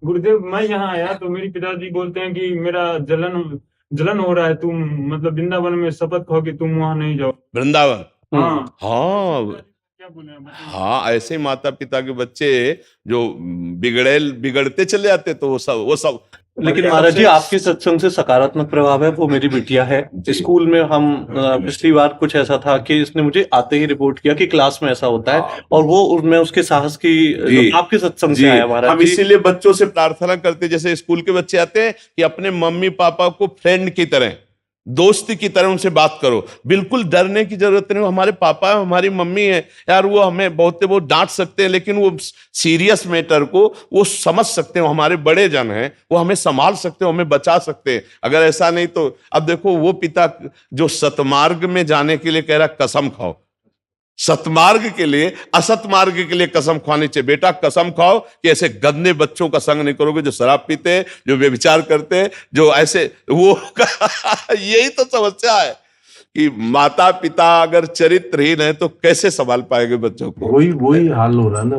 गुरुदेव, मैं यहाँ आया तो मेरे पिताजी बोलते हैं कि मेरा जलन जलन हो रहा है, तुम मतलब वृंदावन में शपथ खाओ कि तुम वहां नहीं जाओ। वृंदावन। हाँ। हाँ। क्या बोले आप बताइए। हाँ, ऐसे माता पिता के बच्चे जो बिगड़ते चले जाते, तो वो सब लेकिन महाराज जी, आपके सत्संग से सकारात्मक प्रभाव है। वो मेरी बिटिया है। स्कूल में हम पिछली बार कुछ ऐसा था कि इसने मुझे आते ही रिपोर्ट किया कि क्लास में ऐसा होता है, और वो उसमें उसके साहस की जो आपके सत्संग से आया महाराज हम जी। इसीलिए बच्चों से प्रार्थना करते, जैसे स्कूल के बच्चे आते हैं, कि अपने मम्मी पापा को फ्रेंड की तरह, दोस्ती की तरह उनसे बात करो। बिल्कुल डरने की जरूरत नहीं। हमारे पापा है, हमारी मम्मी है यार, वो हमें वो डांट सकते हैं, लेकिन वो सीरियस मैटर को वो समझ सकते हैं। हमारे बड़े जन हैं, वो हमें संभाल सकते हैं, हमें बचा सकते हैं। अगर ऐसा नहीं तो अब देखो, वो पिता जो सतमार्ग में जाने के लिए कह रहा कसम खाओ, सतमार्ग के लिए, असत मार्ग के लिए कसम खानी चाहिए। बेटा कसम खाओ कि ऐसे गंदे बच्चों का संग नहीं करोगे, जो शराब पीते हैं, जो व्यभिचार करते हैं, जो ऐसे वो यही तो समस्या है कि माता पिता अगर चरित्रहीन है तो कैसे संभाल पाएंगे बच्चों को। वही हाल हो रहा है ना,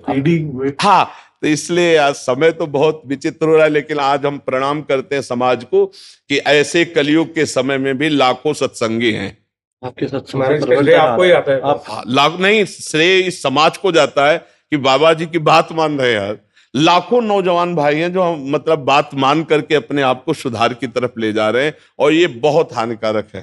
पीढ़ी। हाँ, तो इसलिए आज समय तो बहुत विचित्र हो रहा है, लेकिन आज हम प्रणाम करते हैं समाज को कि ऐसे कलयुग के समय में भी लाखों सत्संगी हैं। आपके सत्संग आपको ही आता है। लाख नहीं, श्रेय इस समाज को जाता है कि बाबा जी की बात मान रहे हैं यार। लाखों नौजवान भाई हैं जो मतलब बात मान करके अपने आप को सुधार की तरफ ले जा रहे हैं, और ये बहुत हानिकारक है।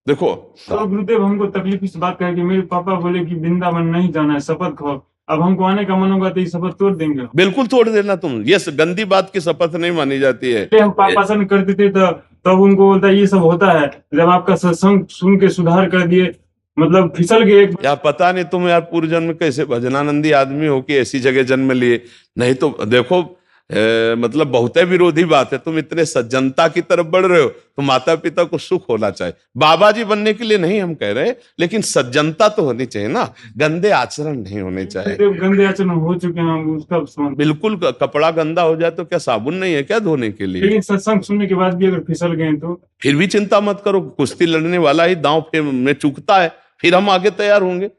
देखो तो गुरुदेव, हमको तकलीफ इस बात का है कि मेरे पापा बोले कि वृंदावन नहीं जाना है, शपथ खाओ। अब हमको आने का मन होगा तो ये शपथ तोड़ देंगे। बिल्कुल तोड़ देना तुम, ये गंदी बात की शपथ नहीं मानी जाती है। हम पापा से करते थे तो तब उनको बोलता है ये सब होता है। जब आपका सत्संग सुन के सुधार कर दिए, मतलब फिसल गए। यार पता नहीं तुम यार पूर्व जन्म कैसे भजनानंदी आदमी हो कि ऐसी जगह जन्म लिए। नहीं तो देखो मतलब बहुत विरोधी बात है। तुम इतने सज्जनता की तरफ बढ़ रहे हो, तो माता पिता को सुख होना चाहिए। बाबा जी बनने के लिए नहीं हम कह रहे, लेकिन सज्जनता तो होनी चाहिए ना, गंदे आचरण नहीं होने चाहिए। गंदे आचरण हो चुके हैं, उसका बिल्कुल। कपड़ा गंदा हो जाए तो क्या साबुन नहीं है क्या धोने के लिए? लेकिन सत्संग सुनने के बाद भी अगर फिसल गए तो फिर भी चिंता मत करो, कुश्ती लड़ने वाला ही दांव में चूकता है, फिर हम आगे तैयार होंगे।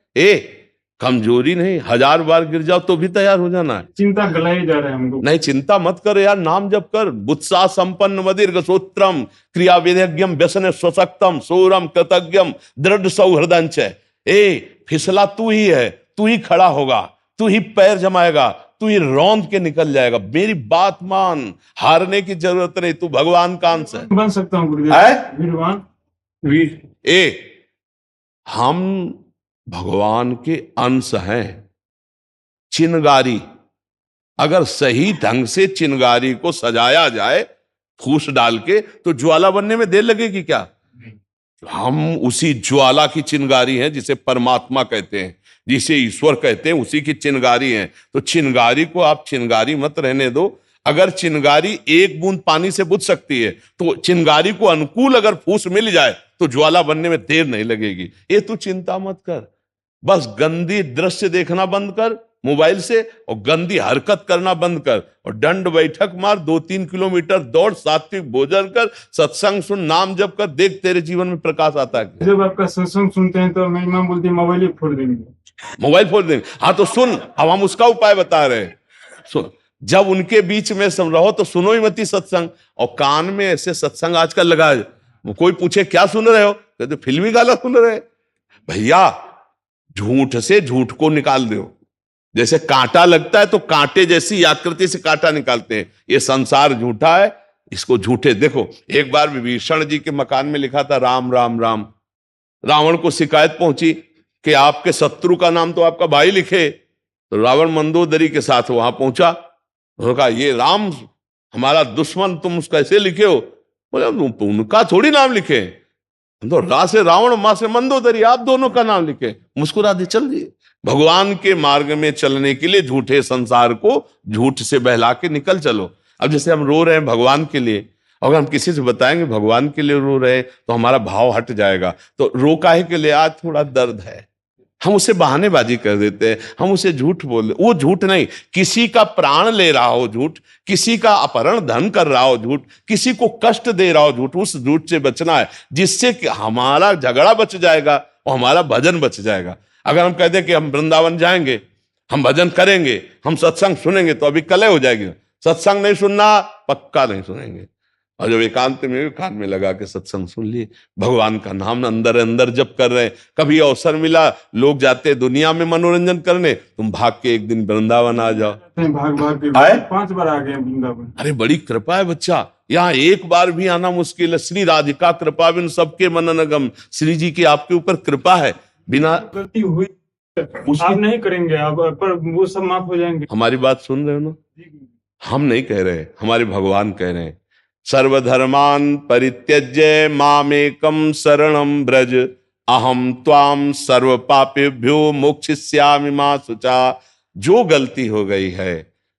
कमजोरी नहीं, 1000 बार गिर जाओ तो भी तैयार हो जाना है। चिंता गलाए जा रहे हैं हमको। नहीं, चिंता मत कर यार, नाम जप कर। बुत्सा संपन्न मदीर्घ सूत्रम क्रिया विधेज्ञम व्यसन स्वशक्तम सूरम कृतज्ञम दृढ़ सौहृदंच। फिसला तू ही है, तू ही खड़ा होगा, तू ही पैर जमाएगा, तू ही रौंद के निकल जाएगा। मेरी बात मान, हारने की जरूरत नहीं, तू भगवान का अंश है। बन सकता हूँ गुरुदेव, वीरवान। हम भगवान के अंश हैं। चिनगारी, अगर सही ढंग से चिनगारी को सजाया जाए फूस डाल के, तो ज्वाला बनने में देर लगेगी क्या? हम उसी ज्वाला की चिनगारी हैं, जिसे परमात्मा कहते हैं, जिसे ईश्वर कहते हैं, उसी की चिनगारी हैं। तो चिनगारी को आप चिनगारी मत रहने दो। अगर चिनगारी एक बूंद पानी से बुझ सकती है, तो चिनगारी को अनुकूल अगर फूस मिल जाए तो ज्वाला बनने में देर नहीं लगेगी। ये तू चिंता मत कर, बस गंदी दृश्य देखना बंद कर मोबाइल से, और गंदी हरकत करना बंद कर, और दंड बैठक मार, 2-3 किलोमीटर दौड़, सात्विक भोजन कर, सत्संग सुन, नाम जप कर, देख तेरे जीवन में प्रकाश आता है। जब आपका सत्संग सुनते हैं तो मेरी मां बोलती है मोबाइल ही फोड़ देंगे। मोबाइल फोड़ देंगे? हाँ तो सुन, अब हम उसका उपाय बता रहे हैं। सुन, जब उनके बीच में सब रहो तो सुनो ही मती सत्संग। और कान में ऐसे सत्संग आजकल लगा है, कोई पूछे क्या सुन रहे हो, कहते फिल्मी गाना सुन रहे। भैया, झूठ से झूठ को निकाल दो। जैसे कांटा लगता है तो कांटे जैसी आकृति से कांटा निकालते हैं। ये संसार झूठा है, इसको झूठे देखो। एक बार विभीषण जी के मकान में लिखा था राम राम राम। रावण को शिकायत पहुंची कि आपके शत्रु का नाम तो आपका भाई लिखे। तो रावण मंदोदरी के साथ वहां पहुंचा, उन्होंने कहा ये राम हमारा दुश्मन, तुम उसका ऐसे लिखे हो? बोले उनका थोड़ी नाम लिखे, तो रा से रावण, मां से मंदोदरी, आप दोनों का नाम लिखे। मुस्कुरा दे, चल दिए। भगवान के मार्ग में चलने के लिए झूठे संसार को झूठ से बहला के निकल चलो। अब जैसे हम रो रहे हैं भगवान के लिए, अगर हम किसी से बताएंगे भगवान के लिए रो रहे, तो हमारा भाव हट जाएगा। तो रो काहे के लिए? आज थोड़ा दर्द है, हम उसे बहानेबाजी कर देते हैं, हम उसे झूठ बोल। वो झूठ नहीं, किसी का प्राण ले रहा हो झूठ, किसी का अपहरण धन कर रहा हो झूठ, किसी को कष्ट दे रहा हो झूठ, उस झूठ से बचना है, जिससे कि हमारा झगड़ा बच जाएगा और हमारा भजन बच जाएगा। अगर हम कहते हैं कि हम वृंदावन जाएंगे, हम भजन करेंगे, हम सत्संग सुनेंगे, तो अभी कलह हो जाएगी। सत्संग नहीं सुनना, पक्का नहीं सुनेंगे। और जब एकांत में कान में लगा के सत्संग सुन लिए, भगवान का नाम अंदर अंदर जप कर रहे हैं, कभी अवसर मिला, लोग जाते दुनिया में मनोरंजन करने, तुम भाग के एक दिन वृंदावन आ जाओ। भाग भाग के आए? 5 बार आ गए वृंदावन। अरे बड़ी कृपा है बच्चा, यहाँ एक बार भी आना मुश्किल है। श्री राधिका कृपा बिन सबके मनन गम, श्री जी की आपके ऊपर कृपा है। बिना गलती हुई आप नहीं करेंगे, आप पर वो सब माफ हो जाएंगे। हमारी बात सुन रहे हो ना, हम नहीं कह रहे, हमारे भगवान कह रहे हैं। सर्वधर्मान परित्यज्य मामेकम शरणम ब्रज, अहम त्वाम सर्व पापेभ्यो मोक्षयिष्यामि मा शुचा। जो गलती हो गई है,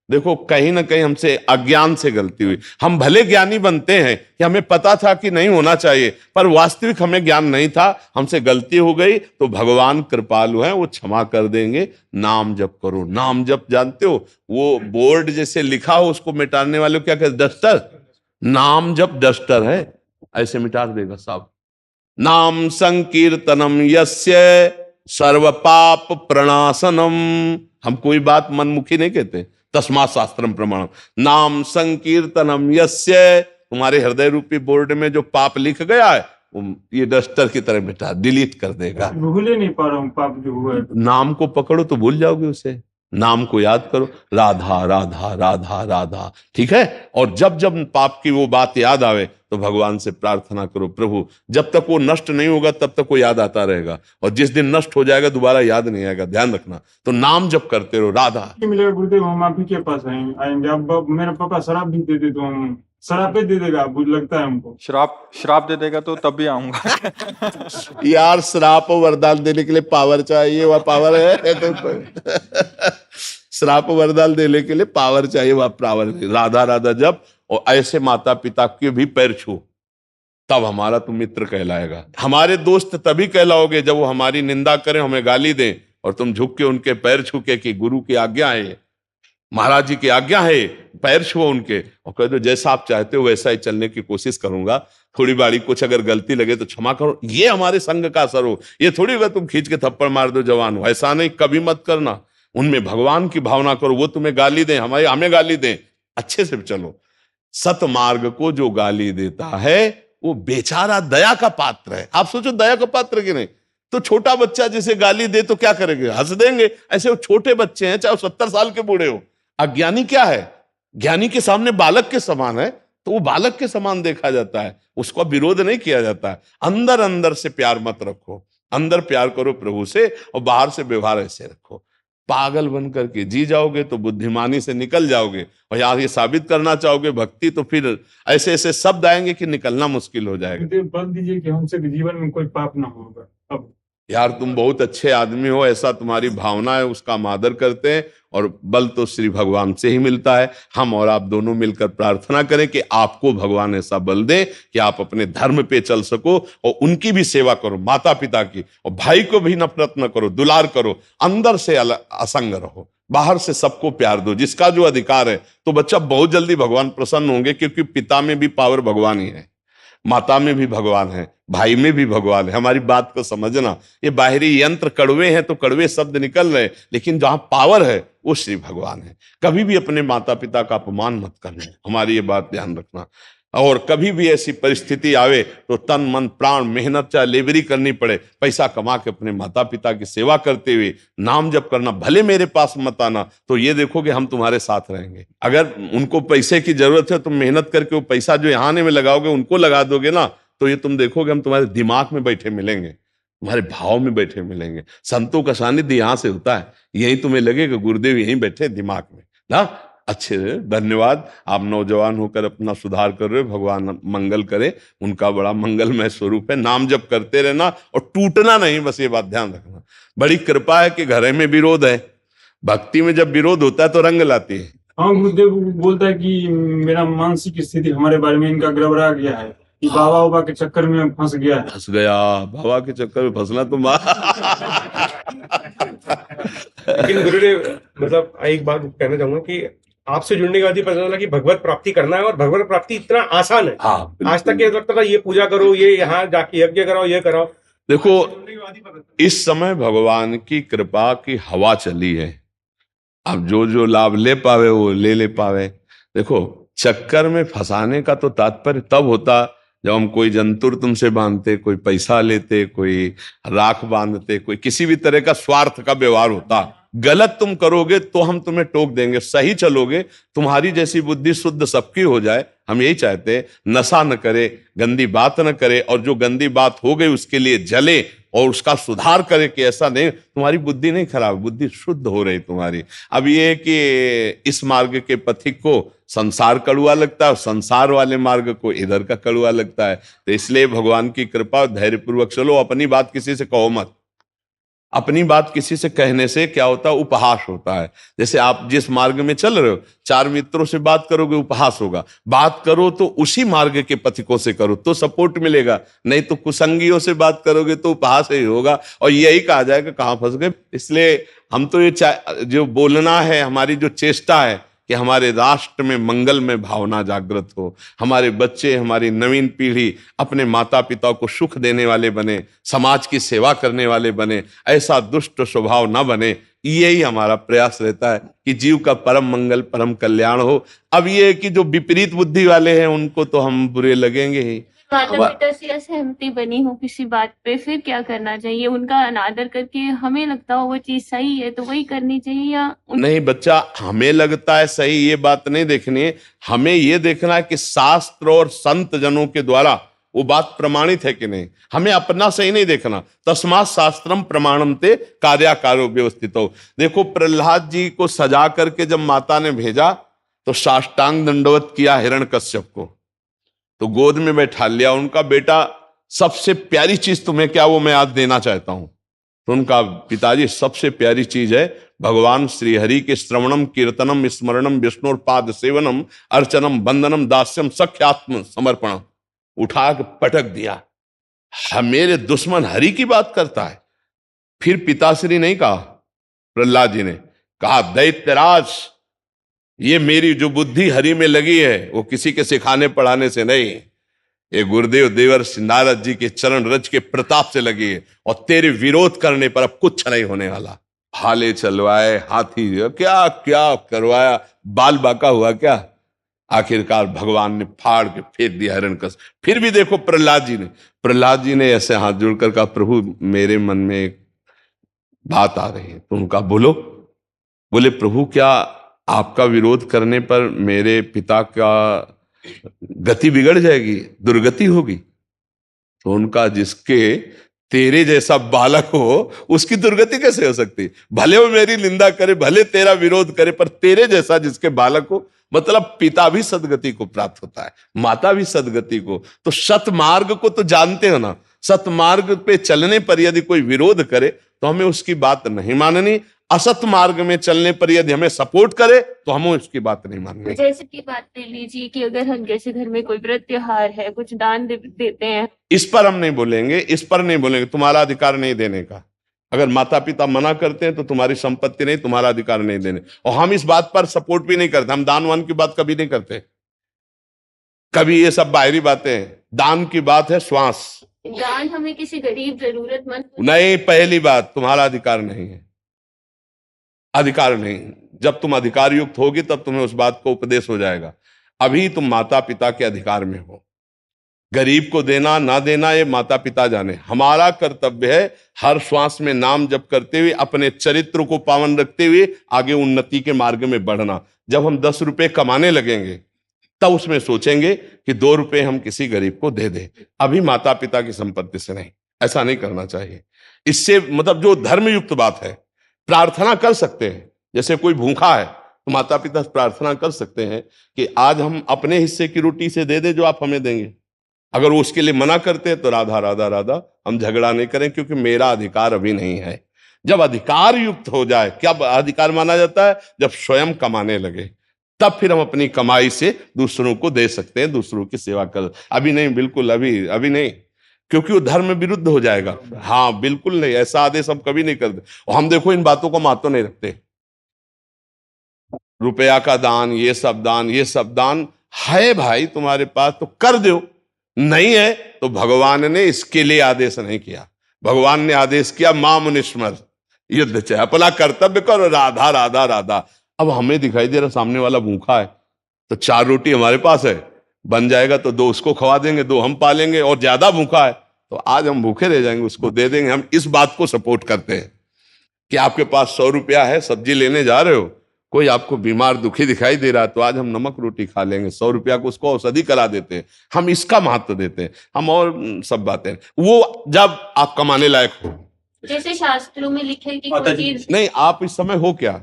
देखो कहीं ना कहीं हमसे अज्ञान से गलती हुई। हम भले ज्ञानी बनते हैं कि हमें पता था कि नहीं होना चाहिए, पर वास्तविक हमें ज्ञान नहीं था, हमसे गलती हो गई, तो भगवान कृपालु हैं, वो क्षमा कर देंगे। नाम जप करो। नाम जप जानते हो, वो बोर्ड जैसे लिखा हो उसको मिटाने वाले को क्या कहते, डस्टर। नाम जप डस्टर है, ऐसे मिटा देगा साहब। नाम संकीर्तनम यस्य सर्व पाप प्रणाशनम। हम कोई बात मनमुखी नहीं कहते, तस्मात् शास्त्रम प्रमाणम। नाम संकीर्तनम यस्य, तुम्हारे हृदय रूपी बोर्ड में जो पाप लिख गया है, ये डस्टर की तरह मिटा, डिलीट कर देगा। भूल ही नहीं पा रहा हूँ पाप जो हुआ है। नाम को पकड़ो तो भूल जाओगे उसे। नाम को याद करो, राधा राधा राधा राधा, ठीक है। और जब जब पाप की वो बात याद आवे तो भगवान से प्रार्थना करो, प्रभु जब तक वो नष्ट नहीं होगा तब तक वो याद आता रहेगा, और जिस दिन नष्ट हो जाएगा दोबारा याद नहीं आएगा, ध्यान रखना। तो नाम जप करते रहो। राधा मिलेगा गुरुदेव, हम आप ही के पास आएंगे। अब मेरे पापा शराब भी दे दे तो हम शराब पे दे देगा, लगता है हमको। श्राप दे देगा तो तब भी आऊंगा। यार श्राप और वरदान देने के लिए पावर चाहिए, वह पावर है तो श्राप वरदान देने के लिए पावर चाहिए, वह पावर नहीं। राधा राधा जप, और ऐसे माता पिता के भी पैर छू, तब हमारा तुम मित्र कहलाएगा। हमारे दोस्त तभी कहलाओगे जब वो हमारी निंदा करें, हमें गाली दें, और तुम झुक के उनके पैर छू के कि गुरु की आज्ञा है, महाराज जी की आज्ञा है, पैर छुओ उनके और कह दो जैसा आप चाहते हो वैसा ही चलने की कोशिश करूंगा, थोड़ी बाड़ी कुछ अगर गलती लगे तो क्षमा करो। ये हमारे संग का असर हो। ये थोड़ी होगा तुम खींच के थप्पड़ मार दो जवान हो, ऐसा नहीं, कभी मत करना। उनमें भगवान की भावना करो, वो तुम्हें गाली दें, हमें गाली दें, अच्छे से चलो। सतमार्ग को जो गाली देता है वो बेचारा दया का पात्र है। आप सोचो दया का पात्र कि नहीं। तो छोटा बच्चा जिसे गाली दे तो क्या करेंगे, हंस देंगे। ऐसे वो छोटे बच्चे हैं, चाहे 70 साल के बूढ़े हो। अज्ञानी क्या है, ज्ञानी के सामने बालक के समान है, तो वो बालक के समान देखा जाता है, उसका विरोध नहीं किया जाता है। अंदर अंदर से प्यार मत रखो, अंदर प्यार करो प्रभु से, और बाहर से व्यवहार ऐसे रखो। पागल बन करके जी जाओगे तो बुद्धिमानी से निकल जाओगे, और यार ये साबित करना चाहोगे भक्ति, तो फिर ऐसे ऐसे शब्द आएंगे कि निकलना मुश्किल हो जाएगा। बल दीजिए कि हमसे जीवन में कोई पाप ना होगा। अब यार तुम बहुत अच्छे आदमी हो, ऐसा तुम्हारी भावना है, उसका हम आदर करते हैं, और बल तो श्री भगवान से ही मिलता है। हम और आप दोनों मिलकर प्रार्थना करें कि आपको भगवान ऐसा बल दे कि आप अपने धर्म पे चल सको, और उनकी भी सेवा करो, माता पिता की, और भाई को भी नफरत न करो, दुलार करो, अंदर से असंग रहो, बाहर से सबको प्यार दो, जिसका जो अधिकार है। तो बच्चा बहुत जल्दी भगवान प्रसन्न होंगे, क्योंकि पिता में भी पावर भगवान ही है, माता में भी भगवान है, भाई में भी भगवान है। हमारी बात को समझना, ये बाहरी यंत्र कड़वे हैं तो कड़वे शब्द निकल रहे, लेकिन जहां पावर है वो श्री भगवान है। कभी भी अपने माता पिता का अपमान मत करना, हमारी ये बात ध्यान रखना। और कभी भी ऐसी परिस्थिति आवे तो तन मन प्राण मेहनत चाहे लेबरी करनी पड़े, पैसा कमा के अपने माता पिता की सेवा करते हुए नाम जप करना। भले मेरे पास मत आना, तो ये देखोगे हम तुम्हारे साथ रहेंगे। अगर उनको पैसे की जरूरत है, तुम मेहनत करके वो पैसा जो यहाँ आने में लगाओगे उनको लगा दोगे ना, तो ये तुम देखोगे हम तुम्हारे दिमाग में बैठे मिलेंगे, तुम्हारे भाव में बैठे मिलेंगे। संतों का सानिध्य यहाँ से होता है, यही तुम्हें लगेगा गुरुदेव यहीं बैठे दिमाग में ना। अच्छे, धन्यवाद। आप नौजवान होकर अपना सुधार कर रहे हो, भगवान मंगल करे, उनका बड़ा मंगलमय स्वरूप है। नाम जप करते रहना और टूटना नहीं, बस ये बात ध्यान रखना। बड़ी कृपा है कि घर में विरोध है, भक्ति में जब विरोध होता है तो रंग लाती है। हाँ, गुरुदेव बोलता है कि मेरा मानसिक स्थिति हमारे बारे में इनका गड़बड़ा गया है, कि बाबा बाबा के चक्कर में फंस गया है। फंस गया, बाबा के चक्कर में फंसना तो लेकिन गुरुदेव मतलब एक बात कहना चाहूंगा कि आपसे जुड़ने के बाद ही पता चला कि भगवत प्राप्ति करना है, और भगवत प्राप्ति इतना आसान है। हाँ, आज तक ये लगता था ये पूजा करो, ये यहाँ जाके यज्ञ कराओ, ये कराओ। देखो इस समय भगवान की कृपा की हवा चली है। अब जो जो लाभ ले पावे वो ले पावे। देखो, चक्कर में फंसाने का तो तात्पर्य तब होता जब हम कोई जंतुर तुमसे बांधते, कोई पैसा लेते, कोई राख बांधते, कोई किसी भी तरह का स्वार्थ का व्यवहार होता। गलत तुम करोगे तो हम तुम्हें टोक देंगे, सही चलोगे, तुम्हारी जैसी बुद्धि शुद्ध सबकी हो जाए, हम यही चाहते हैं। नशा न करे, गंदी बात न करे, और जो गंदी बात हो गई उसके लिए जले और उसका सुधार करे कि ऐसा नहीं। तुम्हारी बुद्धि नहीं खराब, बुद्धि शुद्ध हो रही तुम्हारी। अब ये है कि इस मार्ग के पथिक को संसार कड़ुआ लगता है और संसार वाले मार्ग को इधर का कड़ुआ लगता है। तो इसलिए भगवान की कृपा, धैर्यपूर्वक चलो। अपनी बात किसी से कहो मत। अपनी बात किसी से कहने से क्या होता है? उपहास होता है। जैसे आप जिस मार्ग में चल रहे हो, 4 मित्रों से बात करोगे, उपहास होगा। बात करो तो उसी मार्ग के पथिकों से करो तो सपोर्ट मिलेगा, नहीं तो कुसंगियों से बात करोगे तो उपहास ही होगा और यही कहा जाएगा कहां फंस गए। इसलिए हम तो ये जो बोलना है, हमारी जो चेष्टा है कि हमारे राष्ट्र में मंगल में भावना जागृत हो, हमारे बच्चे, हमारी नवीन पीढ़ी अपने माता पिता को सुख देने वाले बने, समाज की सेवा करने वाले बने, ऐसा दुष्ट स्वभाव ना बने। यही हमारा प्रयास रहता है कि जीव का परम मंगल, परम कल्याण हो। अब ये है कि जो विपरीत बुद्धि वाले हैं उनको तो हम बुरे लगेंगे ही। माता पिता से असहमति बनी हो किसी बात पे, फिर क्या करना चाहिए? उनका अनादर करके हमें लगता हो वो चीज सही है तो वही करनी चाहिए, या नहीं बच्चा, हमें लगता है सही, ये बात नहीं देखनी है। हमें ये देखना है कि शास्त्र और संत जनों के द्वारा वो बात प्रमाणित है कि नहीं। हमें अपना सही नहीं देखना। तस्मात् शास्त्रम प्रमाणम ते कार्याकारो व्यवस्थितो। देखो, प्रहलाद जी को सजा करके जब माता ने भेजा तो साष्टांग दंडवत किया हिरण्यकश्यप को, तो गोद में बैठा लिया। उनका बेटा, सबसे प्यारी चीज तुम्हें क्या, वो मैं आज देना चाहता हूं। तो उनका पिताजी, सबसे प्यारी चीज है भगवान श्री हरि के श्रवणम कीर्तनम स्मरणम विष्णुर पाद सेवनम अर्चनम वंदनम दास्यम सख्यात्म समर्पणम। उठा के पटक दिया। मेरे दुश्मन हरि की बात करता है। फिर पिताश्री नहीं कहा, प्रहलाद जी ने कहा, दैत्यराज, ये मेरी जो बुद्धि हरि में लगी है वो किसी के सिखाने पढ़ाने से नहीं, ये गुरुदेव देवर्षि नारद जी के चरण रज के प्रताप से लगी है। और तेरे विरोध करने पर अब कुछ नहीं होने वाला। भाले चलवाए, हाथी क्या क्या करवाया, बाल बाका हुआ क्या? आखिरकार भगवान ने फाड़ के फेंक दिया हिरण्यकश्यप। फिर भी देखो प्रहलाद जी ने ऐसे हाथ जोड़कर कहा, प्रभु मेरे मन में एक बात आ रही है। तो उनका बोले प्रभु, क्या आपका विरोध करने पर मेरे पिता का गति बिगड़ जाएगी, दुर्गति होगी? तो उनका, जिसके तेरे जैसा बालक हो उसकी दुर्गति कैसे हो सकती? भले वो मेरी निंदा करे, भले तेरा विरोध करे, पर तेरे जैसा जिसके बालक हो, मतलब पिता भी सदगति को प्राप्त होता है, माता भी सदगति को। तो सतमार्ग को तो जानते हो ना, सतमार्ग पे चलने पर यदि कोई विरोध करे तो हमें उसकी बात नहीं माननी। असत मार्ग में चलने पर यदि हमें सपोर्ट करे तो हमें उसकी बात नहीं माननी। जैसे की बात ले लीजिए कि अगर हम जैसे घर में कोई व्रत त्योहार है, कुछ दान देते हैं, इस पर हम नहीं बोलेंगे, इस पर नहीं बोलेंगे। तुम्हारा अधिकार नहीं देने का। अगर माता पिता मना करते हैं तो तुम्हारी संपत्ति नहीं, तुम्हारा अधिकार नहीं देने। और हम इस बात पर सपोर्ट भी नहीं करते। हम दान वान की बात कभी नहीं करते, कभी ये सब बाहरी बातें हैं। दान की बात है श्वास। दान हमें किसी गरीब जरूरतमंद नहीं, पहली बात, तुम्हारा अधिकार नहीं है, अधिकार नहीं। जब तुम अधिकार युक्त होगी तब तुम्हें उस बात को उपदेश हो जाएगा। अभी तुम माता पिता के अधिकार में हो। गरीब को देना ना देना ये माता पिता जाने। हमारा कर्तव्य है हर श्वास में नाम जप करते हुए अपने चरित्र को पावन रखते हुए आगे उन्नति के मार्ग में बढ़ना। जब हम 10 रुपए कमाने लगेंगे तब उसमें सोचेंगे कि 2 रुपए हम किसी गरीब को दे दें, अभी माता पिता की संपत्ति से नहीं। ऐसा नहीं करना चाहिए। इससे मतलब जो धर्मयुक्त बात है, प्रार्थना कर सकते हैं। जैसे कोई भूखा है तो माता पिता प्रार्थना कर सकते हैं कि आज हम अपने हिस्से की रोटी से दे दे जो आप हमें देंगे। अगर वो उसके लिए मना करते हैं तो राधा राधा राधा, हम झगड़ा नहीं करें, क्योंकि मेरा अधिकार अभी नहीं है। जब अधिकार युक्त हो जाए, क्या अधिकार माना जाता है? जब स्वयं कमाने लगे, तब फिर हम अपनी कमाई से दूसरों को दे सकते हैं, दूसरों की सेवा कर। अभी नहीं, बिल्कुल अभी नहीं, क्योंकि वो धर्म विरुद्ध हो जाएगा। हाँ बिल्कुल नहीं, ऐसा आदेश हम कभी नहीं करते। और हम देखो इन बातों को महत्व नहीं रखते। रुपया का दान, ये सब दान है भाई तुम्हारे पास तो कर दो, नहीं है तो भगवान ने इसके लिए आदेश नहीं किया। भगवान ने आदेश किया माम निस्मर, युद्ध चाहे, अपना कर्तव्य करो, राधा राधा राधा। अब हमें दिखाई दे रहा सामने वाला भूखा है तो 4 रोटी हमारे पास है, बन जाएगा तो 2 उसको खवा देंगे, 2 हम पालेंगे, और ज्यादा भूखा है तो आज हम भूखे रह जाएंगे, उसको दे देंगे। हम इस बात को सपोर्ट करते हैं कि आपके पास 100 रुपया है, सब्जी लेने जा रहे हो, कोई आपको बीमार दुखी दिखाई दे रहा है तो आज हम नमक रोटी खा लेंगे, 100 रुपया को उसको औषधि करा देते हैं। हम इसका महत्व देते हैं। हम और सब बातें वो जब आप कमाने लायक हो। जैसे शास्त्रों में लिखे कि माता कोई जी, चीज नहीं, आप इस समय हो क्या,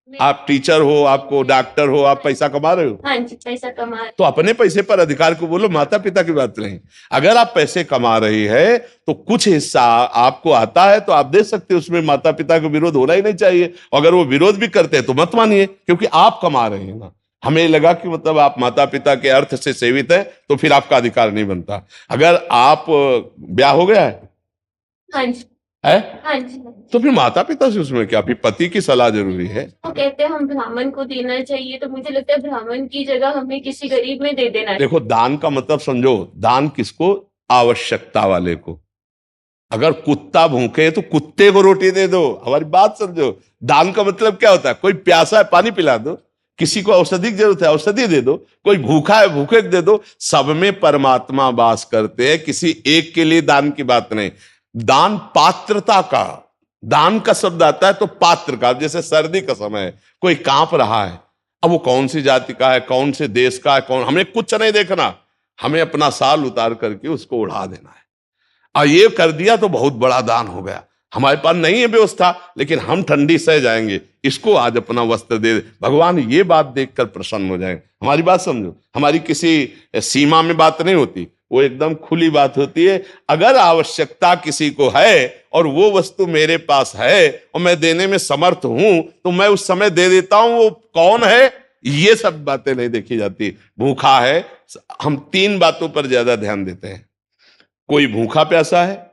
आप टीचर हो, आपको डॉक्टर हो, आप पैसा कमा रहे हो, हाँ जी पैसा कमा तो अपने पैसे पर अधिकार को बोलो, माता पिता की बात नहीं। अगर आप पैसे कमा रही है तो कुछ हिस्सा आपको आता है तो आप दे सकते हो, उसमें माता पिता का विरोध होना ही नहीं चाहिए। अगर वो विरोध भी करते हैं तो मत मानिए, क्योंकि आप कमा रहे हैं ना। हमें लगा कि मतलब आप माता पिता के अर्थ से सेवित है तो फिर आपका अधिकार नहीं बनता। अगर आप ब्याह हो गया हाँ जी है हाँ जी। तो फिर माता पिता से उसमें क्या, फिर पति की सलाह जरूरी है। वो कहते हैं हम ब्राह्मण को देना चाहिए, तो मुझे लगता है ब्राह्मण की जगह हमें किसी गरीब में दे देना चाहिए। देखो, दान का मतलब समझो, दान किसको, आवश्यकता वाले को। अगर कुत्ता भूखे है तो कुत्ते को रोटी दे दो, हमारी बात समझो। दान का मतलब क्या होता है, कोई प्यासा है पानी पिला दो, किसी को औषधि की जरूरत है औषधि दे दो, कोई भूखा है भूखे को दे दो। सब में परमात्मा वास करते हैं, किसी एक के लिए दान की बात नहीं। दान पात्रता का, दान का शब्द आता है तो पात्र का। जैसे सर्दी का समय है, कोई कांप रहा है, अब वो कौन सी जाति का है, कौन से देश का है, कौन, हमें कुछ नहीं देखना, हमें अपना साल उतार करके उसको उड़ा देना है। और ये कर दिया तो बहुत बड़ा दान हो गया। हमारे पास नहीं है व्यवस्था, लेकिन हम ठंडी सह जाएंगे, इसको आज अपना वस्त्र दे। भगवान ये बात देखकर प्रसन्न हो जाएंगे। हमारी बात समझो, हमारी किसी सीमा में बात नहीं होती, वो एकदम खुली बात होती है। अगर आवश्यकता किसी को है और वो वस्तु मेरे पास है और मैं देने में समर्थ हूं तो मैं उस समय दे देता हूं। वो कौन है, ये सब बातें नहीं देखी जाती। भूखा है, हम 3 बातों पर ज्यादा ध्यान देते हैं। कोई भूखा प्यासा है,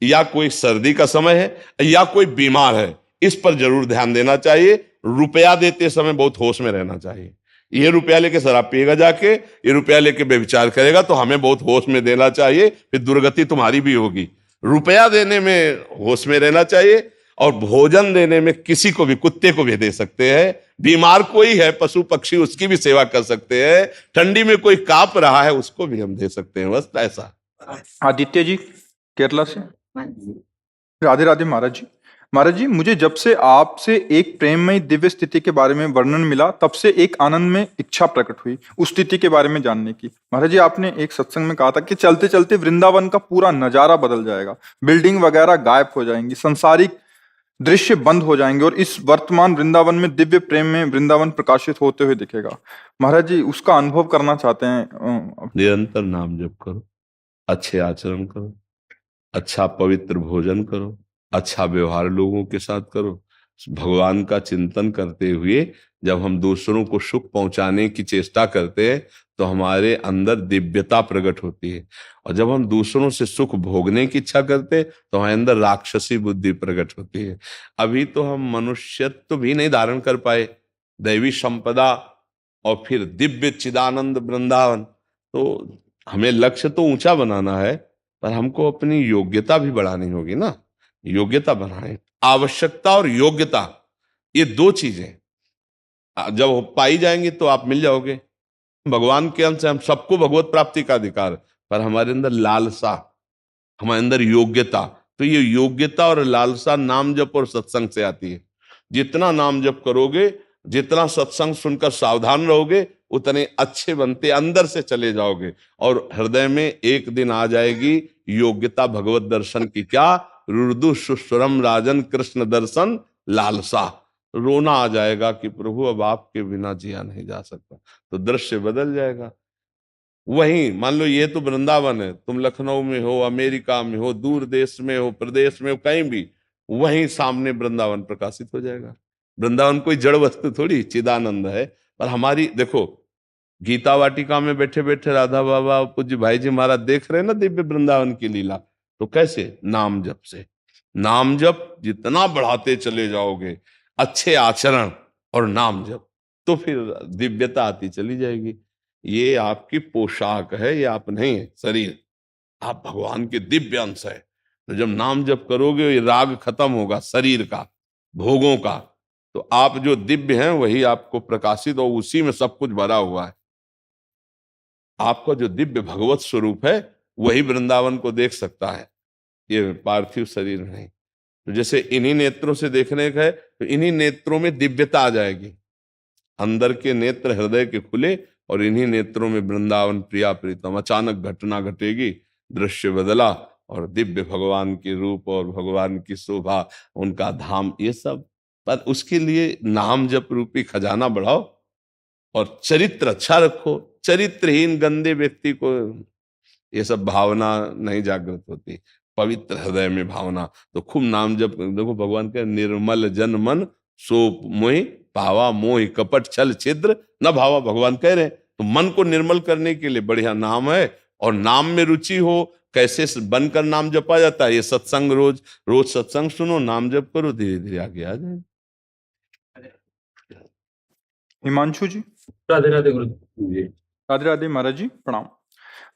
या कोई सर्दी का समय है, या कोई बीमार है, इस पर जरूर ध्यान देना चाहिए। रुपया देते समय बहुत होश में रहना चाहिए। ये रुपया लेके शराब पिएगा जाके, ये रुपया लेके बेविचार करेगा, तो हमें बहुत होश में देना चाहिए, फिर दुर्गति तुम्हारी भी होगी। रुपया देने में होश में रहना चाहिए, और भोजन देने में किसी को भी, कुत्ते को भी दे सकते हैं, बीमार कोई है पशु पक्षी उसकी भी सेवा कर सकते हैं, ठंडी में कोई कांप रहा है उसको भी हम दे सकते हैं, बस ऐसा। आदित्य जी केरला से। राधे राधे महाराज जी। महाराज जी, मुझे जब से आपसे एक प्रेममयी दिव्य स्थिति के बारे में वर्णन मिला, तब से एक आनंद में इच्छा प्रकट हुई उस स्थिति के बारे में जानने की। महाराज जी, आपने एक सत्संग में कहा था कि चलते चलते वृंदावन का पूरा नजारा बदल जाएगा, बिल्डिंग वगैरह गायब हो जाएंगी, सांसारिक दृश्य बंद हो जाएंगे, और इस वर्तमान वृंदावन में दिव्य प्रेम में वृंदावन प्रकाशित होते हुए दिखेगा। महाराज जी, उसका अनुभव करना चाहते हैं। निरंतर नाम जप करो, अच्छे आचरण करो, अच्छा पवित्र भोजन करो, अच्छा व्यवहार लोगों के साथ करो। भगवान का चिंतन करते हुए जब हम दूसरों को सुख पहुंचाने की चेष्टा करते हैं तो हमारे अंदर दिव्यता प्रकट होती है, और जब हम दूसरों से सुख भोगने की इच्छा करते हैं तो हमारे अंदर राक्षसी बुद्धि प्रकट होती है। अभी तो हम मनुष्यत्व भी नहीं धारण कर पाए, दैवी संपदा और फिर दिव्य चिदानंद वृंदावन। तो हमें लक्ष्य तो ऊंचा बनाना है, पर हमको अपनी योग्यता भी बढ़ानी होगी ना। योग्यता बढ़ाएं, आवश्यकता और योग्यता, ये 2 चीजें जब पाई जाएंगी तो आप मिल जाओगे। भगवान के अंश से हम सबको भगवत प्राप्ति का अधिकार, पर हमारे अंदर लालसा, हमारे अंदर योग्यता, तो ये योग्यता और लालसा नाम जप और सत्संग से आती है। जितना नाम जप करोगे, जितना सत्संग सुनकर सावधान रहोगे, उतने अच्छे बनते अंदर से चले जाओगे, और हृदय में एक दिन आ जाएगी योग्यता भगवत दर्शन की। क्या, रुदु सुस्वरम राजन कृष्ण दर्शन लालसा, रोना आ जाएगा कि प्रभु अब आपके बिना जिया नहीं जा सकता, तो दृश्य बदल जाएगा। वहीं मान लो ये तो वृंदावन है, तुम लखनऊ में हो, अमेरिका में हो, दूर देश में हो, प्रदेश में हो, कहीं भी, वहीं सामने वृंदावन प्रकाशित हो जाएगा। वृंदावन कोई जड़ वस्तु थोड़ी, चिदानंद है। पर हमारी देखो, गीता वाटिका में बैठे बैठे राधा बाबा पूज्य भाई जी महाराज देख रहे हैं ना दिव्य वृंदावन की लीला, तो कैसे, नाम जप से। नाम जप जितना बढ़ाते चले जाओगे, अच्छे आचरण और नाम जप, तो फिर दिव्यता आती चली जाएगी। ये आपकी पोशाक है, ये आप नहीं है शरीर, आप भगवान के दिव्य अंश है। तो जब नाम जप करोगे, ये राग खत्म होगा शरीर का, भोगों का, तो आप जो दिव्य हैं वही आपको प्रकाशित, और उसी में सब कुछ भरा हुआ है। आपका जो दिव्य भगवत स्वरूप है वही वृंदावन को देख सकता है, ये पार्थिव शरीर नहीं। तो जैसे इन्हीं नेत्रों से देखने का है तो इन्हीं नेत्रों में दिव्यता आ जाएगी, अंदर के नेत्र हृदय के खुले और इन्हीं नेत्रों में वृंदावन प्रिया प्रीतम, अचानक घटना घटेगी, दृश्य बदला और दिव्य भगवान के रूप और भगवान की शोभा, उनका धाम, ये सब। पर उसके लिए नाम जप रूपी खजाना बढ़ाओ और चरित्र अच्छा रखो। चरित्रहीन गंदे व्यक्ति को ये सब भावना नहीं जागृत होती, पवित्र हृदय में भावना। तो खूब नाम जप, देखो भगवान के निर्मल जन मन सो मोहि पावा, मोहि कपट छल छिद्र न भावा, भगवान कह रहे हैं। तो मन को निर्मल करने के लिए बढ़िया नाम है, और नाम में रुचि हो, कैसे बनकर नाम जपा जाता है, ये सत्संग, रोज रोज सत्संग सुनो, नाम जप करो, धीरे धीरे आगे आ जाए। हिमांशु जी। राधे राधे गुरु जी। राधे राधे महाराज जी, प्रणाम।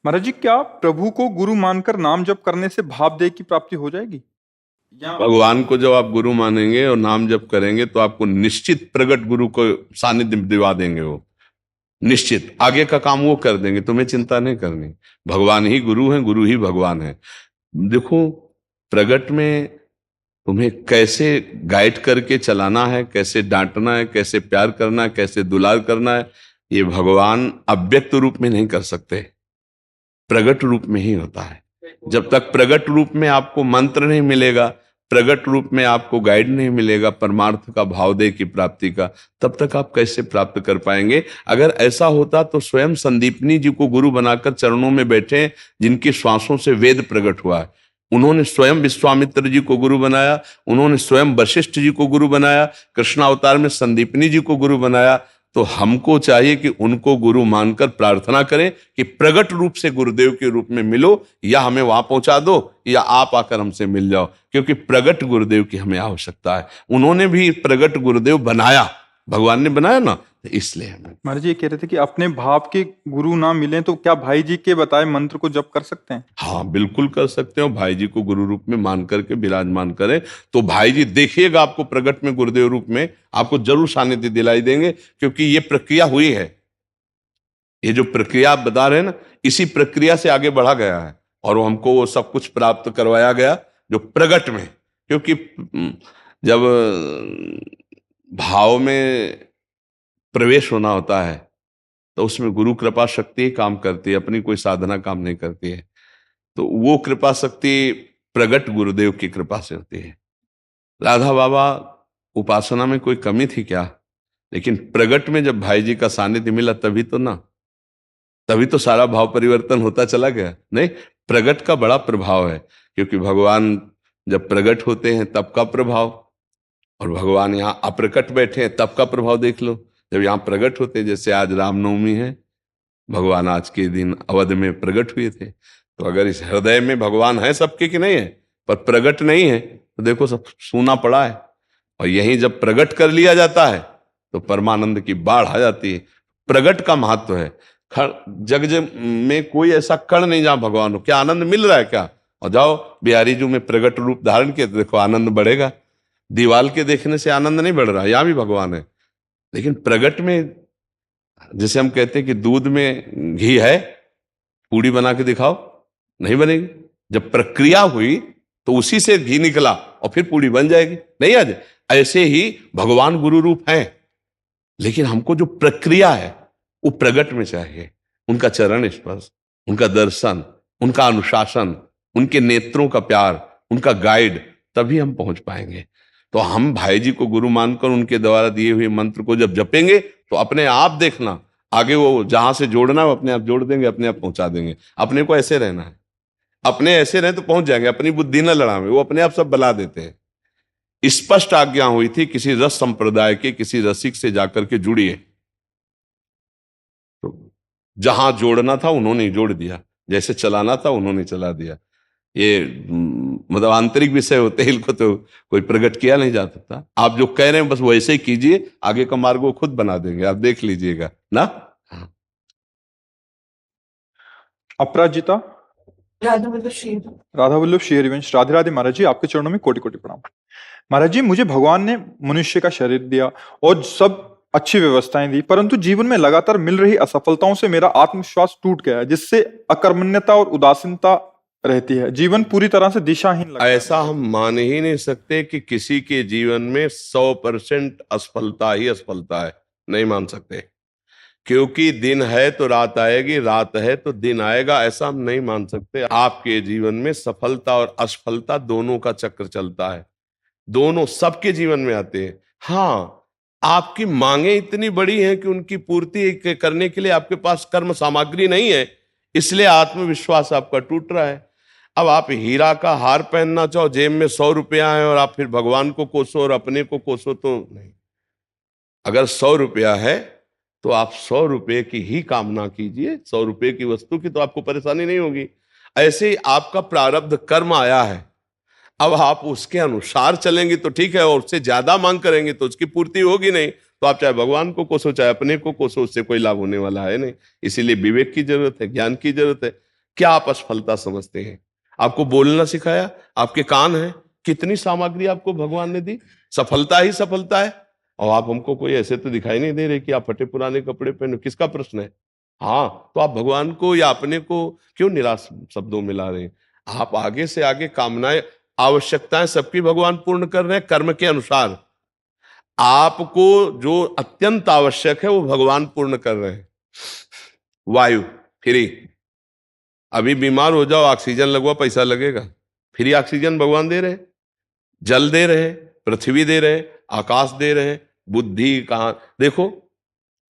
महाराज जी, क्या प्रभु को गुरु मानकर नाम जप करने से भाव देह की प्राप्ति हो जाएगी? भगवान को जब आप गुरु मानेंगे और नाम जप करेंगे तो आपको निश्चित प्रगट गुरु को सानिध्य दिवा देंगे, वो निश्चित आगे का काम वो कर देंगे, तुम्हें चिंता नहीं करनी। भगवान ही गुरु है, गुरु ही भगवान है। देखो प्रगट में तुम्हें कैसे गाइड करके चलाना है, कैसे डांटना है, कैसे प्यार करना है, कैसे दुलार करना है, ये भगवान अव्यक्त रूप में नहीं कर सकते, प्रगट रूप में ही होता है। जब तक प्रगट रूप में आपको मंत्र नहीं मिलेगा, प्रगट रूप में आपको गाइड नहीं मिलेगा परमार्थ का, भावदेह की प्राप्ति का, तब तक आप कैसे प्राप्त कर पाएंगे? अगर ऐसा होता तो स्वयं संदीपनी जी को गुरु बनाकर चरणों में बैठे, जिनकी श्वासों से वेद प्रकट हुआ है। उन्होंने स्वयं विश्वामित्र जी को गुरु बनाया, उन्होंने स्वयं वशिष्ठ जी को गुरु बनाया, कृष्णावतार में संदीपनी जी को गुरु बनाया। तो हमको चाहिए कि उनको गुरु मानकर प्रार्थना करें कि प्रगट रूप से गुरुदेव के रूप में मिलो, या हमें वहां पहुंचा दो, या आप आकर हमसे मिल जाओ, क्योंकि प्रगट गुरुदेव की हमें आवश्यकता है। उन्होंने भी प्रगट गुरुदेव बनाया, भगवान ने बनाया ना, तो इसलिए हमें। महाराज जी ये कह रहे थे कि अपने भाव के गुरु ना मिले तो क्या भाई जी के बताए मंत्र को जप कर सकते हैं? हाँ बिल्कुल कर सकते हो, भाई जी को गुरु रूप में मान करके विराजमान करें तो भाई जी देखिएगा आपको प्रगट में गुरुदेव रूप में आपको जरूर सानिध्य दिलाई देंगे, क्योंकि ये प्रक्रिया हुई है। ये जो प्रक्रिया आप बता रहे हैं ना, इसी प्रक्रिया से आगे बढ़ा गया है और वो हमको वो सब कुछ प्राप्त करवाया गया जो प्रगट में। क्योंकि जब भाव में प्रवेश होना होता है तो उसमें गुरु कृपा शक्ति ही काम करती है, अपनी कोई साधना काम नहीं करती है। तो वो कृपा शक्ति प्रगट गुरुदेव की कृपा से होती है। राधा बाबा उपासना में कोई कमी थी क्या? लेकिन प्रगट में जब भाई जी का सानिध्य मिला तभी तो ना, तभी तो सारा भाव परिवर्तन होता चला गया। नहीं, प्रगट का बड़ा प्रभाव है, क्योंकि भगवान जब प्रगट होते हैं तब का प्रभाव, और भगवान यहाँ अप्रकट बैठे हैं तब का प्रभाव देख लो। जब यहाँ प्रगट होते, जैसे आज रामनवमी है, भगवान आज के दिन अवध में प्रगट हुए थे। तो अगर इस हृदय में भगवान है सबके कि नहीं है, पर प्रगट नहीं है, तो देखो सब सूना पड़ा है। और यहीं जब प्रगट कर लिया जाता है तो परमानंद की बाढ़ आ जाती है। प्रगट का महत्व है। जग में कोई ऐसा कण नहीं जहां भगवान हो। क्या आनंद मिल रहा है क्या? और जाओ बिहारी जी में प्रगट रूप धारण किया तो देखो आनंद बढ़ेगा। दीवाल के देखने से आनंद नहीं बढ़ रहा, यहाँ भी भगवान है। लेकिन प्रगट में, जैसे हम कहते हैं कि दूध में घी है, पूड़ी बना के दिखाओ, नहीं बनेगी। जब प्रक्रिया हुई तो उसी से घी निकला और फिर पूड़ी बन जाएगी, नहीं आज। ऐसे ही भगवान गुरु रूप हैं, लेकिन हमको जो प्रक्रिया है वो प्रगट में चाहिए। उनका चरण स्पर्श, उनका दर्शन, उनका अनुशासन, उनके नेत्रों का प्यार, उनका गाइड, तभी हम पहुंच पाएंगे। तो हम भाई जी को गुरु मानकर उनके द्वारा दिए हुए मंत्र को जब जपेंगे तो अपने आप देखना, आगे वो जहां से जोड़ना है वो अपने आप जोड़ देंगे, अपने आप पहुंचा देंगे। अपने को ऐसे रहना है, अपने ऐसे रहे तो पहुंच जाएंगे। अपनी बुद्धि न लड़ावे, वो अपने आप सब बला देते हैं। स्पष्ट आज्ञा हुई थी किसी रस संप्रदाय के किसी रसिक से जाकर के जुड़िए, तो जहां जोड़ना था उन्होंने जोड़ दिया, जैसे चलाना था उन्होंने चला दिया। ये मतलब आंतरिक विषय होते हैं, इनको तो कोई प्रकट किया नहीं जा सकता। आप जो कह रहे हैं बस वैसे ही कीजिए, आगे का मार्ग वो खुद बना देंगे, आप देख लीजिएगा ना। अपराजिता। राधा वल्लभ श्री हरिवंश। राधे राधे महाराज जी, आपके चरणों में कोटि कोटि प्रणाम। महाराज जी, मुझे भगवान ने मनुष्य का शरीर दिया और सब अच्छी व्यवस्थाएं दी, परंतु जीवन में लगातार मिल रही असफलताओं से मेरा आत्मविश्वास टूट गया है, जिससे अकर्मण्यता और उदासीनता रहती है। जीवन पूरी तरह से दिशाहीन लगता है। ऐसा हम मान ही नहीं सकते कि किसी के जीवन में 100% असफलता ही असफलता है, नहीं मान सकते। क्योंकि दिन है तो रात आएगी, रात है तो दिन आएगा, ऐसा हम नहीं मान सकते। आपके जीवन में सफलता और असफलता दोनों का चक्र चलता है, दोनों सबके जीवन में आते हैं। हाँ, आपकी मांगे इतनी बड़ी हैं कि उनकी पूर्ति करने के लिए आपके पास कर्म सामग्री नहीं है, इसलिए आत्मविश्वास आपका टूट रहा है। अब आप हीरा का हार पहनना चाहो, जेब में 100 रुपया है, और आप फिर भगवान को कोसो और अपने को कोसो, तो नहीं। अगर 100 रुपया है तो आप 100 रुपये की ही कामना कीजिए, 100 रुपये की वस्तु की, तो आपको परेशानी नहीं होगी। ऐसे ही आपका प्रारब्ध कर्म आया है, अब आप उसके अनुसार चलेंगे तो ठीक है, और उससे ज्यादा मांग करेंगे तो उसकी पूर्ति होगी नहीं। तो आप चाहे भगवान को कोसो चाहे अपने को कोसो, उससे कोई लाभ होने वाला है नहीं। इसीलिए विवेक की जरूरत है, ज्ञान की जरूरत है। क्या आप असफलता समझते हैं? आपको बोलना सिखाया, आपके कान हैं, कितनी सामग्री आपको भगवान ने दी, सफलता ही सफलता है। और आप हमको कोई ऐसे तो दिखाई नहीं दे रहे कि आप फटे पुराने कपड़े पहनो, किसका प्रश्न है? हाँ, तो आप भगवान को या अपने को क्यों निराश शब्दों में ला रहे हैं? आप आगे से आगे कामनाएं, आवश्यकताएं सबकी भगवान पूर्ण कर रहे हैं कर्म के अनुसार। आपको जो अत्यंत आवश्यक है वो भगवान पूर्ण कर रहे हैं। वायु फ्री, अभी बीमार हो जाओ, ऑक्सीजन लगवा, पैसा लगेगा, फ्री ऑक्सीजन भगवान दे रहे हैं। जल दे रहे हैं, पृथ्वी दे रहे हैं, आकाश दे रहे हैं, बुद्धि कहाँ, देखो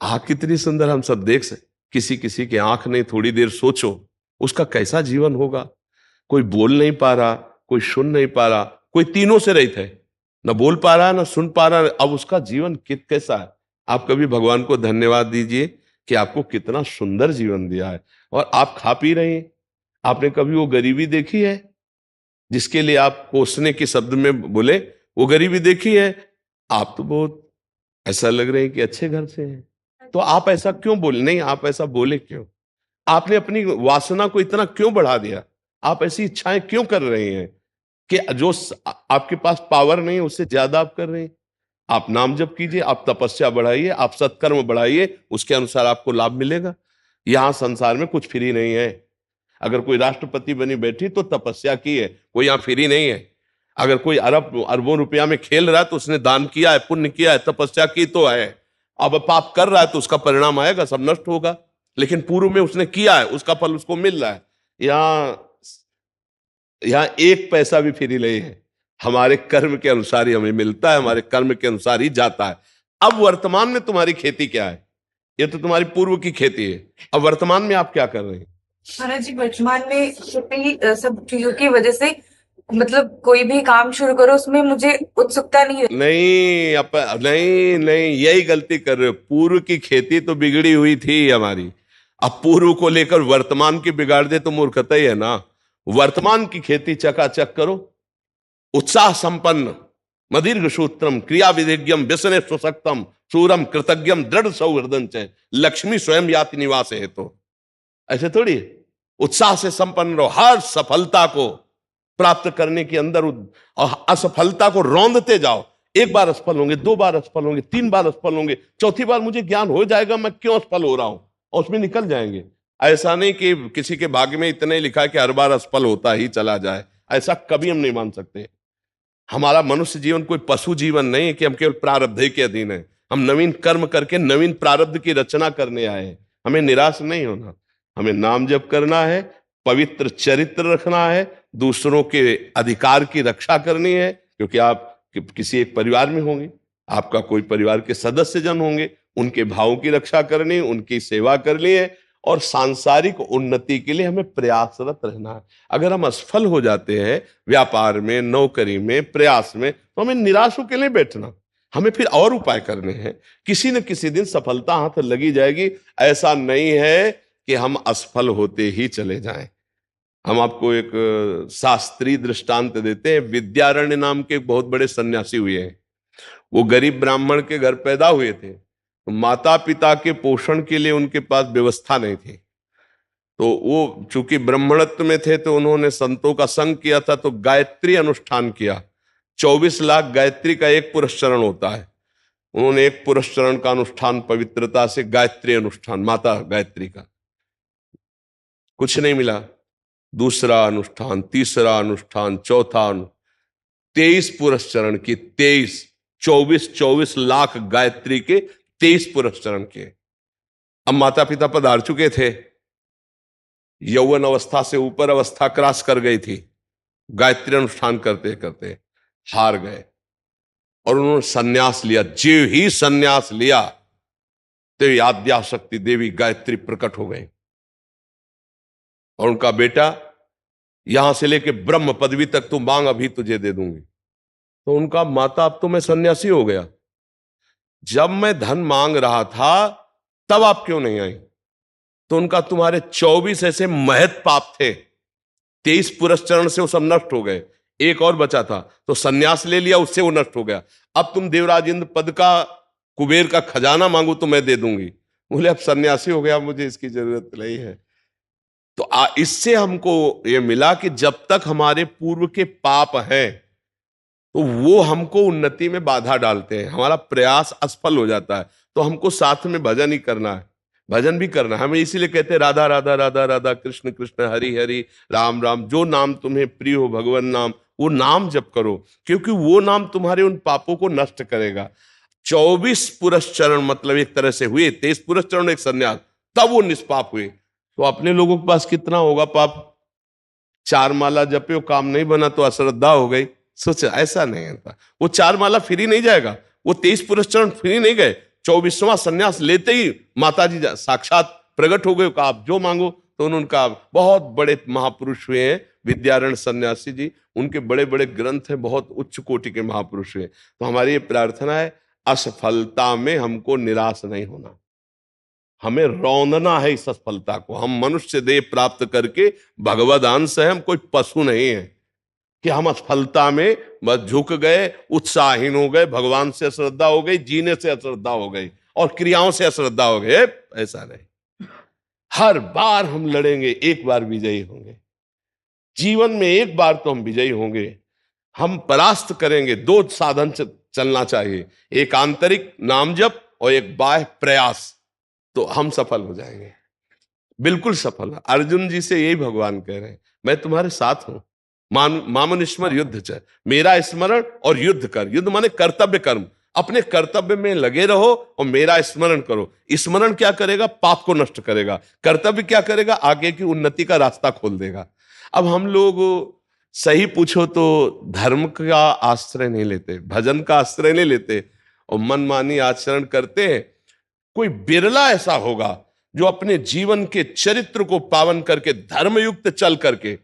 आँख कितनी सुंदर, हम सब देख सकते। किसी किसी की आंख नहीं, थोड़ी देर सोचो उसका कैसा जीवन होगा। कोई बोल नहीं पा रहा, कोई सुन नहीं पा रहा, कोई तीनों से रहित है, न बोल पा रहा न सुन पा रहा, अब उसका जीवन कैसा है? आप कभी भगवान को धन्यवाद दीजिए कि आपको कितना सुंदर जीवन दिया है, और आप खा पी रहे हैं। आपने कभी वो गरीबी देखी है जिसके लिए आप कोसने के शब्द में बोले? वो गरीबी देखी है? आप तो बहुत ऐसा लग रहे हैं कि अच्छे घर से हैं, तो आप ऐसा क्यों बोले? नहीं, आप ऐसा बोले क्यों? आपने अपनी वासना को इतना क्यों बढ़ा दिया? आप ऐसी इच्छाएं क्यों कर रहे हैं कि जो आपके पास पावर नहीं उससे ज्यादा आप कर रहे हैं? आप नाम जप कीजिए, आप तपस्या बढ़ाइए, आप सत्कर्म बढ़ाइए, उसके अनुसार आपको लाभ मिलेगा। यहां संसार में कुछ फ्री नहीं है। अगर कोई राष्ट्रपति बनी बैठी तो तपस्या की है, कोई यहां फ्री नहीं है। अगर कोई अरबों रुपया में खेल रहा है तो उसने दान किया है, पुण्य किया है, तपस्या की तो है। अब पाप कर रहा है तो उसका परिणाम आएगा, सब नष्ट होगा। लेकिन पूर्व में उसने किया है, उसका फल उसको मिल रहा है। यहां एक पैसा भी फ्री नहीं है, हमारे कर्म के अनुसार ही हमें मिलता है, हमारे कर्म के अनुसार ही जाता है। अब वर्तमान में तुम्हारी खेती क्या है? ये तो तुम्हारी पूर्व की खेती है। अब वर्तमान में आप क्या कर रहे हैं? महाराज जी, वर्तमान में छुट्टी सब चीजों की वजह से मतलब कोई भी काम शुरू करो उसमें मुझे उत्सुकता नहीं है। नहीं, यही गलती कर रहे हो। पूर्व की खेती तो बिगड़ी हुई थी हमारी, अब पूर्व को लेकर वर्तमान की बिगाड़ दे तो मूर्खता ही है ना। वर्तमान की खेती चकाचक करो, उत्साह संपन्न, मदीर्घ सूत्रम क्रिया विधिज्ञम व्यसने सुशक्तम सूरम कृतज्ञम दृढ़ सौहृदं च लक्ष्मी स्वयं याति निवास है। तो ऐसे थोड़ी है। उत्साह से संपन्न रहो, हर सफलता को प्राप्त करने के अंदर और असफलता को रौंदते जाओ। एक बार असफल होंगे, 2 बार असफल होंगे, 3 बार असफल होंगे, चौथी बार मुझे ज्ञान हो जाएगा मैं क्यों असफल हो रहा हूं, और उसमें निकल जाएंगे। ऐसा नहीं कि किसी के भाग्य में इतना ही लिखा है कि हर बार असफल होता ही चला जाए, ऐसा कभी हम नहीं मान सकते। हमारा मनुष्य जीवन कोई पशु जीवन नहीं है कि हम केवल प्रारब्ध के अधीन है। हम नवीन कर्म करके नवीन प्रारब्ध की रचना करने आए हैं। हमें निराश नहीं होना, हमें नाम जप करना है, पवित्र चरित्र रखना है, दूसरों के अधिकार की रक्षा करनी है। क्योंकि आप किसी एक परिवार में होंगे, आपका कोई परिवार के सदस्य जन होंगे, उनके भावों की रक्षा करनी, उनकी सेवा करनी है, और सांसारिक उन्नति के लिए हमें प्रयासरत रहना है। अगर हम असफल हो जाते हैं व्यापार में, नौकरी में, प्रयास में, तो हमें निराश होकर नहीं बैठना, हमें फिर और उपाय करने हैं। किसी न किसी दिन सफलता हाथ लगी जाएगी। ऐसा नहीं है कि हम असफल होते ही चले जाएं। हम आपको एक शास्त्रीय दृष्टांत देते हैं। विद्यारण्य नाम के एक बहुत बड़े सन्यासी हुए हैं। वो गरीब ब्राह्मण के घर पैदा हुए थे, तो माता पिता के पोषण के लिए उनके पास व्यवस्था नहीं थी। तो वो चूंकि ब्राह्मणत्व में थे तो उन्होंने संतों का संग किया था, तो गायत्री अनुष्ठान किया। 24 लाख गायत्री का एक पुरस्चरण होता है। उन्होंने एक पुरस्चरण का अनुष्ठान पवित्रता से, गायत्री अनुष्ठान माता गायत्री का, कुछ नहीं मिला। दूसरा अनुष्ठान, तीसरा अनुष्ठान, चौथा 23 पुरस्चरण की, 24 लाख गायत्री के 23 पुरस्चरण किए। अब माता पिता पधार चुके थे, यौवन अवस्था से ऊपर अवस्था क्रॉस कर गई थी, गायत्री अनुष्ठान करते करते हार गए और उन्होंने सन्यास लिया। जीव ही सन्यास लिया तो आद्या शक्ति देवी गायत्री प्रकट हो गई और उनका बेटा, यहां से लेके ब्रह्म पदवी तक तू मांग, अभी तुझे दे दूंगी। तो उनका माता, अब तो मैं सन्यासी हो गया, जब मैं धन मांग रहा था तब आप क्यों नहीं आई? तो उनका, तुम्हारे 24 ऐसे महत पाप थे, 23 पुरस्चरण से वो सब नष्ट हो गए, एक और बचा था तो सन्यास ले लिया, उससे वो नष्ट हो गया। अब तुम देवराज इंद्र पद का, कुबेर का खजाना मांगो तो मैं दे दूंगी। बोले अब सन्यासी हो गया, मुझे इसकी जरूरत नहीं है। तो इससे हमको ये मिला कि जब तक हमारे पूर्व के पाप हैं तो वो हमको उन्नति में बाधा डालते हैं, हमारा प्रयास असफल हो जाता है। तो हमको साथ में भजन ही करना है, भजन भी करना है। हमें इसीलिए कहते हैं राधा राधा राधा राधा, कृष्ण कृष्ण हरि हरि, राम राम। जो नाम तुम्हें प्रिय हो भगवान नाम, वो नाम जप करो, क्योंकि वो नाम तुम्हारे उन पापों को नष्ट करेगा। 24 पुरस्चरण मतलब एक तरह से हुए, 23 पुरस्चरण एक सन्यास, तब वो निष्पाप हुए। तो अपने लोगों के पास कितना होगा पाप? 4 माला जपे हो, काम नहीं बना तो अश्रद्धा हो गई। सोच, ऐसा नहीं था। वो 4 माला फ्री नहीं जाएगा, वो 23 पुरस्चरण फ्री नहीं गए। 24वां सन्यास लेते ही माताजी साक्षात प्रकट हो गए, कहा आप जो मांगो। तो उन्होंने कहा, बहुत बड़े महापुरुष हुए हैं विद्यारण्य सन्यासी जी, उनके बड़े बड़े ग्रंथ हैं, बहुत उच्च कोटि के महापुरुष हुए। तो हमारी ये प्रार्थना है, असफलता में हमको निराश नहीं होना, हमें रौंदना है इस असफलता को। हम मनुष्य देह प्राप्त करके भगवद अंश है, हम कोई पशु नहीं है कि हम असफलता में बस झुक गए, उत्साहहीन हो गए, भगवान से अश्रद्धा हो गई, जीने से अश्रद्धा हो गई और क्रियाओं से अश्रद्धा हो गए। ऐसा नहीं, हर बार हम लड़ेंगे, एक बार विजयी होंगे। जीवन में एक बार तो हम विजयी होंगे, हम परास्त करेंगे। 2 साधन चलना चाहिए, एक आंतरिक नाम जप और एक बाह्य प्रयास, तो हम सफल हो जाएंगे, बिल्कुल सफल। अर्जुन जी से यही भगवान कह रहे हैं, मैं तुम्हारे साथ हूं, मामनिस्मर युद्ध च, मेरा स्मरण और युद्ध कर। युद्ध माने कर्तव्य कर्म, अपने कर्तव्य में लगे रहो और मेरा स्मरण करो। स्मरण क्या करेगा? पाप को नष्ट करेगा। कर्तव्य क्या करेगा? आगे की उन्नति का रास्ता खोल देगा। अब हम लोग सही पूछो तो धर्म का आश्रय नहीं लेते, भजन का आश्रय नहीं लेते और मनमानी आचरण करते हैं। कोई बिरला ऐसा होगा जो अपने जीवन के चरित्र को पावन करके, धर्मयुक्त चल करके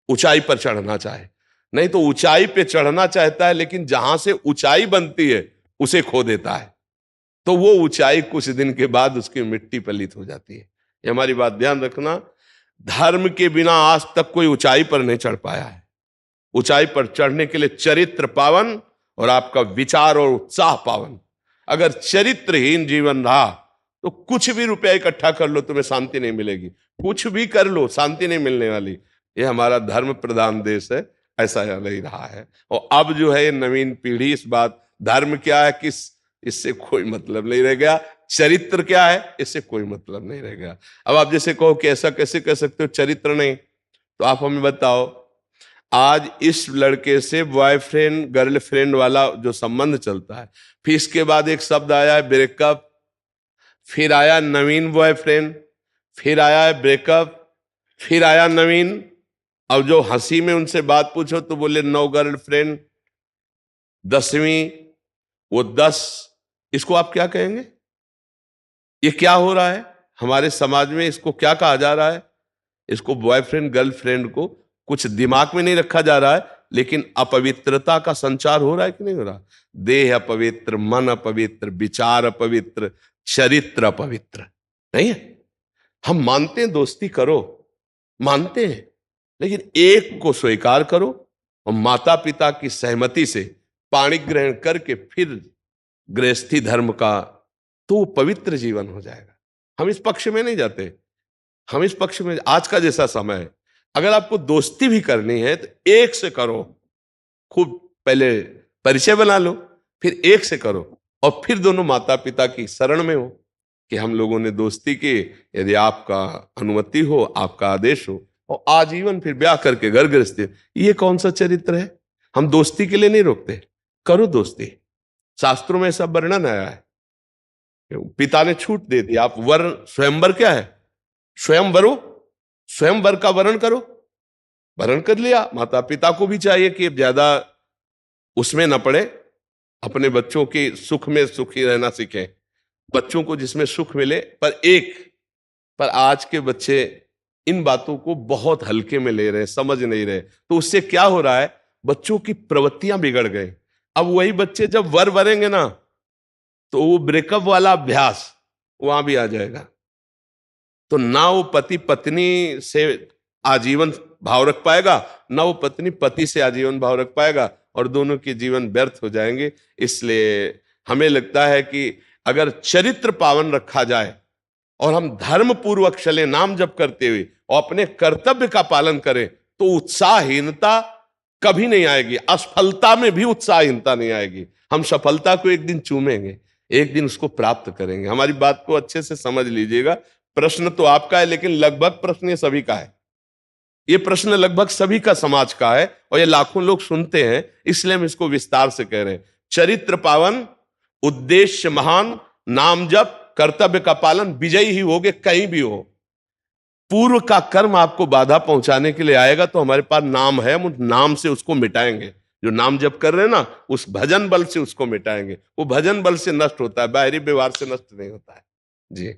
ऊंचाई पर चढ़ना चाहे। नहीं तो ऊंचाई पे चढ़ना चाहता है, लेकिन जहां से ऊंचाई बनती है उसे खो देता है, तो वो ऊंचाई कुछ दिन के बाद उसकी मिट्टी पलित हो जाती है। ये हमारी बात ध्यान रखना। धर्म के बिना आज तक कोई ऊंचाई पर नहीं चढ़ पाया है। ऊंचाई पर चढ़ने के लिए चरित्र पावन और आपका विचार और उत्साह पावन। अगर चरित्रहीन जीवन रहा तो कुछ भी रुपया इकट्ठा कर लो, तुम्हें शांति नहीं मिलेगी। कुछ भी कर लो, शांति नहीं मिलने वाली। ये हमारा धर्म प्रधान देश है, ऐसा नहीं रहा है। और अब जो है ये नवीन पीढ़ी, इस बात, धर्म क्या है किस, इससे कोई मतलब नहीं रह गया। चरित्र क्या है, इससे कोई मतलब नहीं रह गया। अब आप जैसे कहो कि ऐसा कैसे कह सकते हो चरित्र नहीं, तो आप हमें बताओ, आज इस लड़के से बॉयफ्रेंड गर्लफ्रेंड वाला जो संबंध चलता है, फिर इसके बाद एक शब्द आया है ब्रेकअप, फिर आया नवीन बॉयफ्रेंड, फिर आया है ब्रेकअप, फिर आया नवीन। अब जो हंसी में उनसे बात पूछो तो बोले 9 गर्लफ्रेंड, 10वीं, वो 10। इसको आप क्या कहेंगे? ये क्या हो रहा है हमारे समाज में? इसको क्या कहा जा रहा है? इसको बॉयफ्रेंड गर्लफ्रेंड को कुछ दिमाग में नहीं रखा जा रहा है, लेकिन अपवित्रता का संचार हो रहा है कि नहीं हो रहा? देह अपवित्र, मन अपवित्र, विचार अपवित्र, चरित्र अपवित्र नहीं है। हम मानते हैं दोस्ती करो, मानते हैं, लेकिन एक को स्वीकार करो और माता पिता की सहमति से पाणी ग्रहण करके फिर गृहस्थी धर्म का, तो पवित्र जीवन हो जाएगा। हम इस पक्ष में नहीं जाते, हम इस पक्ष में, आज का जैसा समय है, अगर आपको दोस्ती भी करनी है तो एक से करो, खूब पहले परिचय बना लो, फिर एक से करो। और फिर दोनों माता पिता की शरण में हो कि हम लोगों ने दोस्ती की, यदि आपका अनुमति हो, आपका आदेश हो, और आजीवन फिर ब्याह करके घर गृहस्थी। ये कौन सा चरित्र है? हम दोस्ती के लिए नहीं रोकते, करो दोस्ती। शास्त्रों में सब वर्णन आया है, पिता ने छूट दे दी, आप वर्ण स्वयंवर क्या है, स्वयंवरो, स्वयंवर का वर्ण करो, वर्ण कर लिया। माता पिता को भी चाहिए कि ज्यादा उसमें न पड़े, अपने बच्चों के सुख में सुखी रहना सीखें, बच्चों को जिसमें सुख मिले। पर आज के बच्चे इन बातों को बहुत हल्के में ले रहे हैं, समझ नहीं रहे। तो उससे क्या हो रहा है, बच्चों की प्रवृत्तियां बिगड़ गई। अब वही बच्चे जब वर वरेंगे ना, तो वो ब्रेकअप वाला अभ्यास वहां भी आ जाएगा। तो ना वो पति पत्नी से आजीवन भाव रख पाएगा, ना वो पत्नी पति से आजीवन भाव रख पाएगा, और दोनों के जीवन व्यर्थ हो जाएंगे। इसलिए हमें लगता है कि अगर चरित्र पावन रखा जाए और हम धर्म पूर्वक चले, नाम जप करते हुए, और अपने कर्तव्य का पालन करें, तो उत्साहहीनता कभी नहीं आएगी। असफलता में भी उत्साहहीनता नहीं आएगी। हम सफलता को एक दिन चूमेंगे, एक दिन उसको प्राप्त करेंगे। हमारी बात को अच्छे से समझ लीजिएगा। प्रश्न तो आपका है, लेकिन लगभग प्रश्न ये सभी का है। ये प्रश्न लगभग सभी का समाज का है, और ये लाखों लोग सुनते हैं, इसलिए हम इसको विस्तार से कह रहे हैं। चरित्र पावन, उद्देश्य महान, नाम जप, कर्तव्य का पालन, विजयी ही होगे कहीं भी हो। पूर्व का कर्म आपको बाधा पहुंचाने के लिए आएगा, तो हमारे पास नाम है, हम उस नाम से उसको मिटाएंगे। जो नाम जप कर रहे हैं ना, उस भजन बल से उसको मिटाएंगे। वो भजन बल से नष्ट होता है, बाहरी व्यवहार से नष्ट नहीं होता है। जी।